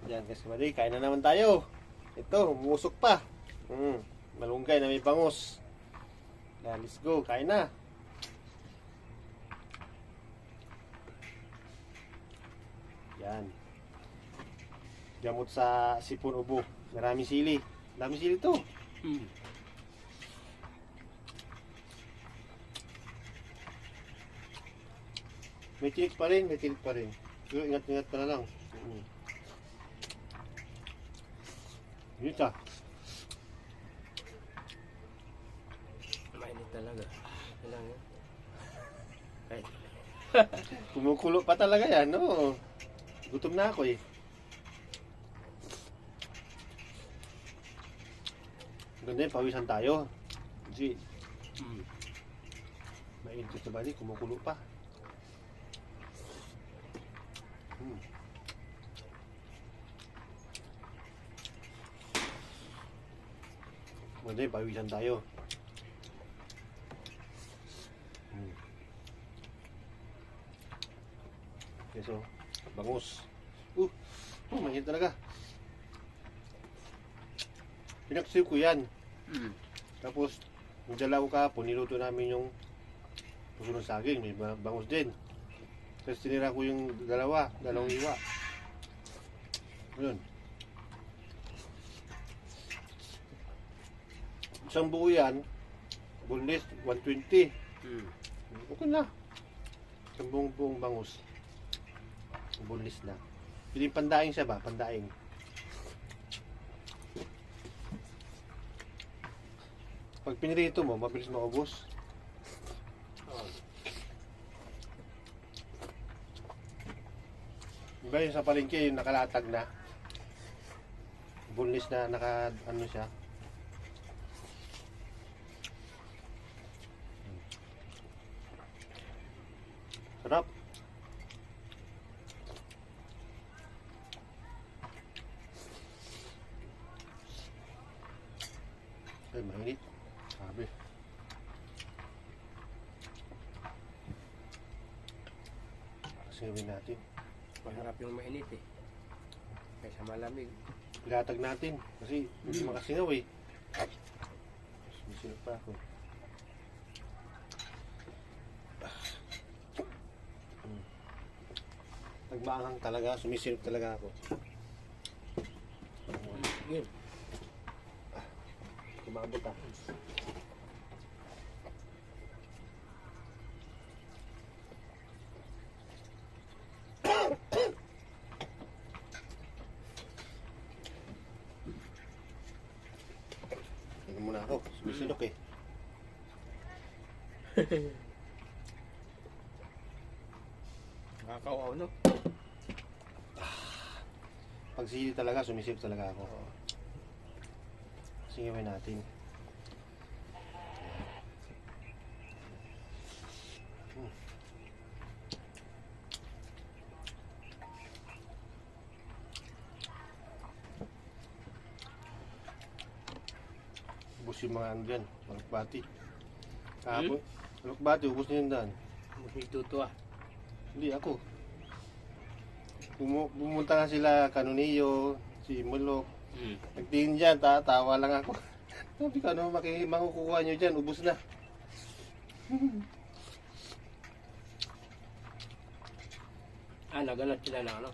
Yan guys, kabady, kain na naman tayo. Ito, umusok pa. Malunggay na may bangus. Yan, let's go, kain na. Yan. Gamot sa sipon ubo. Maraming sili. Daming sili to. May tinik pa rin, may tinik pa rin. Pero ingat-ingat pa na lang. Yun siya. Mainit talaga. Ilang yan. Kahit. Kumukulo pa talaga yan, no? Gutom na ako eh. Ganda yun, pawisan tayo. Kasi, mainit sa bali, kumukulo pa. Ganda yun, pawisan tayo. Okay, so, bangus. Mainit talaga. Pinaksiw ko yan. Tapos, nagdala ko kahapon, niluto namin yung puso ng saging. May bangus din. Tapos tinira ko yung dalawang hiwa. Ayun. Isang buo yan, boneless, 120. Okay na. Isang buong bangus. Boneless na. Piling pandaing siya ba? Pandaing. Pag pinirito mo, mabilis maubos. Diba yung sa palengke, yung nakalatag na. Boneless na, ano siya. Sarap. Ay, mainit. Sabi. Kasingawin natin. Masarap yung mainit eh. Kaysa malamig. Ilatag natin. Kasi hindi makasingaw eh. Sumisilip pa ako. Nagmaanghang talaga. Sumisilip talaga ako. Yun. Kumabot ako. Tingnan muna ako. Sumisilok eh. Nakakawaw no? Pag sili talaga, sumisilip talaga ako. Singawin natin. Ubus yung mga ano dyan, malukbati. Kahapon, malukbati, ubus na yun daan. Magituto ah. Hindi, ako. Pumunta nga sila, Kanuniyo, si Mulok. Nagtingin dyan, tawa lang ako. Sabi ko, ano makukuha nyo dyan, ubus na. Nagalat sila na ano.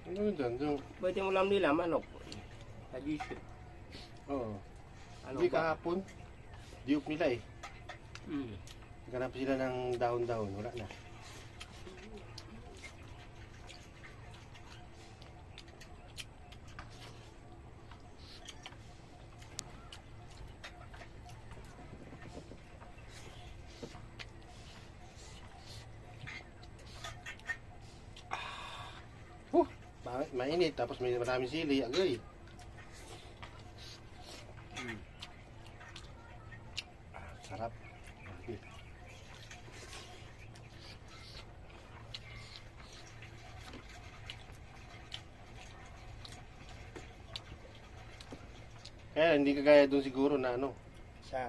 Ano yun dyan? Pwede mo lang nila manok. Hadisyo. Oo. Ano Hindi ba? kahapon, diop nila eh. Ganap sila ng dahon-dahon, wala na. Mainit, tapos may maraming sili, agay. Sarap. Kaya hindi kagaya doon siguro na ano, Sa.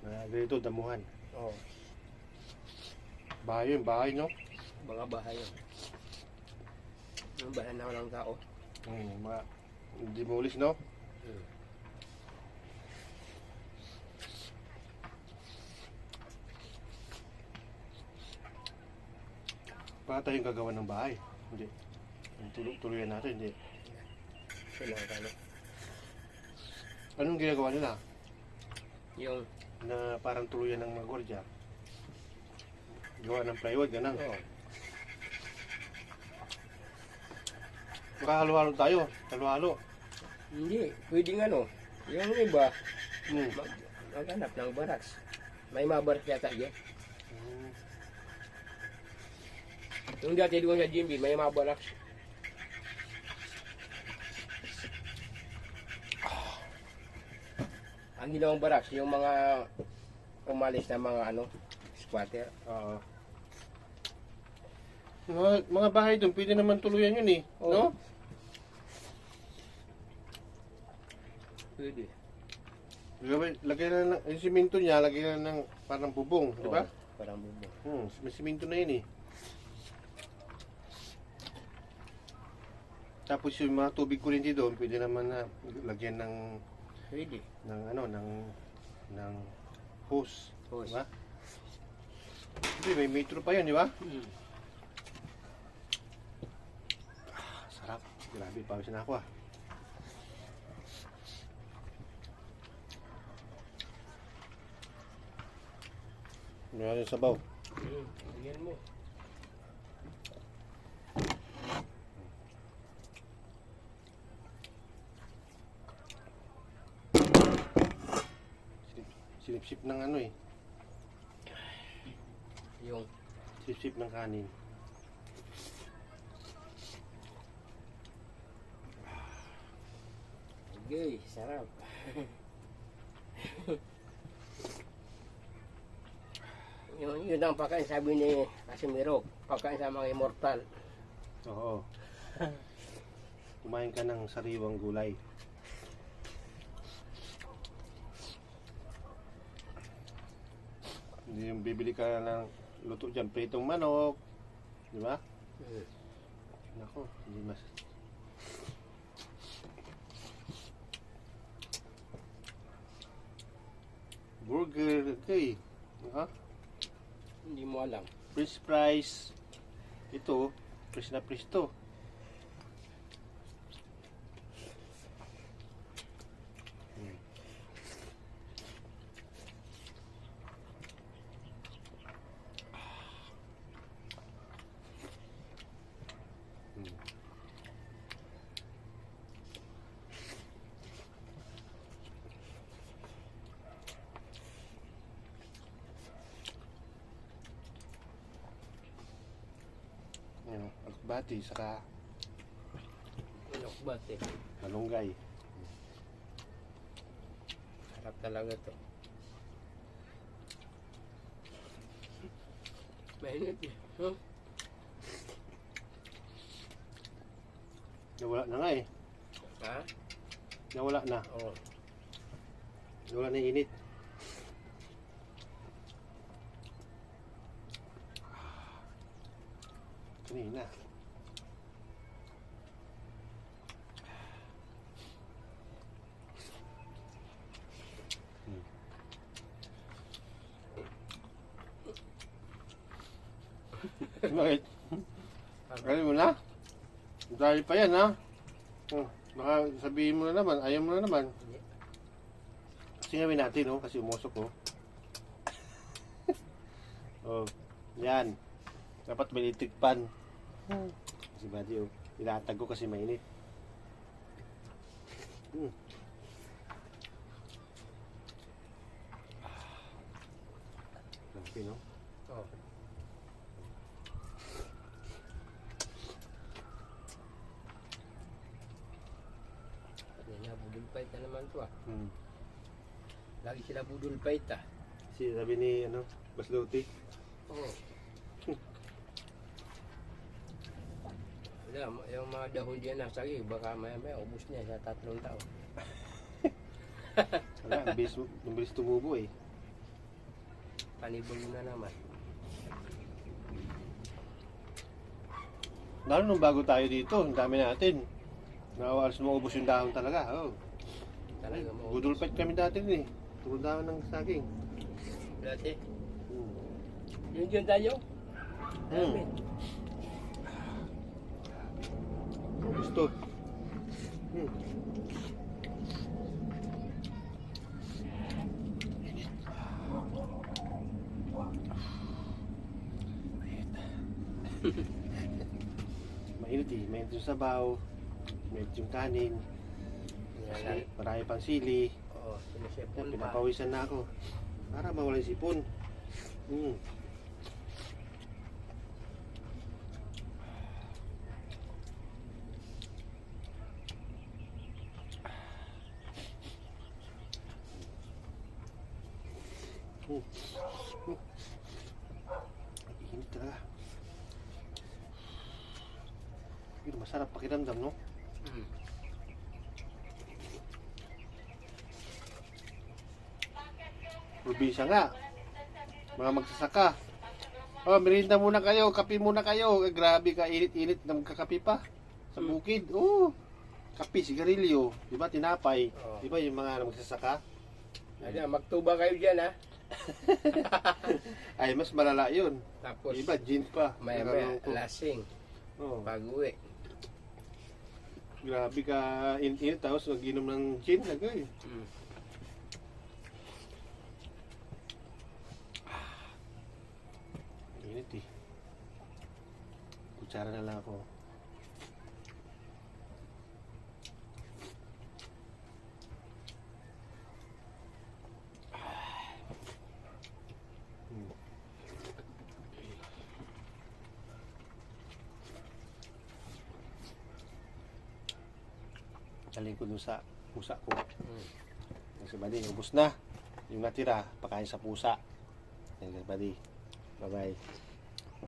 na ganito, damuhan. Oh. Bahay yun, bahay no? Mga bahay yun. Ang bahay na walang tao. Demolish, no? Hmm. Para tayong gagawa ng bahay. Hindi. Yung tuluyan natin, hindi. Sila ano. Anong ginagawa nila? Yung Na parang tuluyan ng mga gwardiya. Gawa ng plywood, ganun. oh, Makahalo-halo tayo. Halo-halo. hindi, pwedeng ano. Yung iba, Hmm. maghanap ng baraks. May mga baraks yata dyan. Hmm. Yung dati doon sa Jimby, may mga baraks. Ang ginawang baraks, yung mga umalis na mga ano, squatter. Oo. Mga bahay doon, pwede naman tuluyan yun eh. Oo. No? Pwede. Lagay na ng yung simento niya, lagay na ng parang bubong, di ba? Oo, parang bubong. May simento na yun eh. Tapos yung mga tubig kuryente doon, pwede naman na lagyan Pwede. ng hose, Hose. di ba? Hindi, may metro pa yun, di ba? Hmm. Sarap. Grabe, pawis na ako ah. Meron yung sabaw. Bigyan mo. Sinipsip ng ano eh. Yung Sip-sip ng kanin. okay, sarap. Yun ang pagkain sabi ni Casimiro, pagkain sa mga immortal. Oo. Kumain ka ng sariwang gulay. Hindi yung bibili ka ng luto dyan, pritong manok. Di ba? Nako, hindi mas... Burger, okay. Ha? Hindi mo alam. French fries. Ito, fresh na fresh to. Bati, saka Inokbat eh. malunggay. Sarap talaga to. Mainit eh. Huh? Nawala na nga eh. Ha? Nawala na. Oo. Nawala na yung init. Kanina. Bakit? Kali mo na? Dahil pa yan ha? Baka sabihin mo na naman, ayaw mo na naman. Hindi. Kasi gawin natin oh, kasi umusok oh. Oh, yan. Dapat may electric pan. Kasi buddy oh, ilatag ko kasi mainit. Okay no? Oo. Yan na, budol fight na naman to ah. Lagi sila budol fight ah. Si sabi ni ano, Basluti. Oo. Wala, yung mga dahon dyan na sagi, baka maya ubus niya sa 3 taon. Wala, ang bilis tumubo eh. Panibol na naman. Lalo nung bago tayo dito, ang dami natin. Alas maubos yung dahon talaga. Oh. Talaga mo. Budol fight kami dati din eh. Tulong dahon ng saging. Dati. Hmm. Yun tayo. Hmm. Gusto. Hmm. Mainit eh. Mainit yung sabaw. Mainit yung kanin. Yan. Marami pang sili. Oo, Yan, sinisipon pa. pinapawisan na ako. Para mawala yung sipon. Hmm. Hmm. Hmm. Init talaga. Pero masarap pakiramdam, no? Mm. Probinsya nga. Mga magsasaka. Oh, merienda muna kayo, kape muna kayo. Eh, grabe ka, init-init na magkakape pa. Sa bukid. Oh, kape, sigarilyo. Di ba, tinapay. Oo. Di ba yung mga magsasaka? Ano, magtuba kayo dyan ha. Ay, mas malala yun. Tapos, Di ba, gin pa. maya Nakalungkot. lasing. Oh, Pag-uwi. grabe ka, init-init. Tapos mag-inom ng gin. Lagay. Mm. Init eh. Kutsara na lang ako. Hmm. Galing ko dun sa pusa ko. Yung sa bali, ubos na. Yung natira, pakain sa pusa. Yan sa bali. Bye-bye.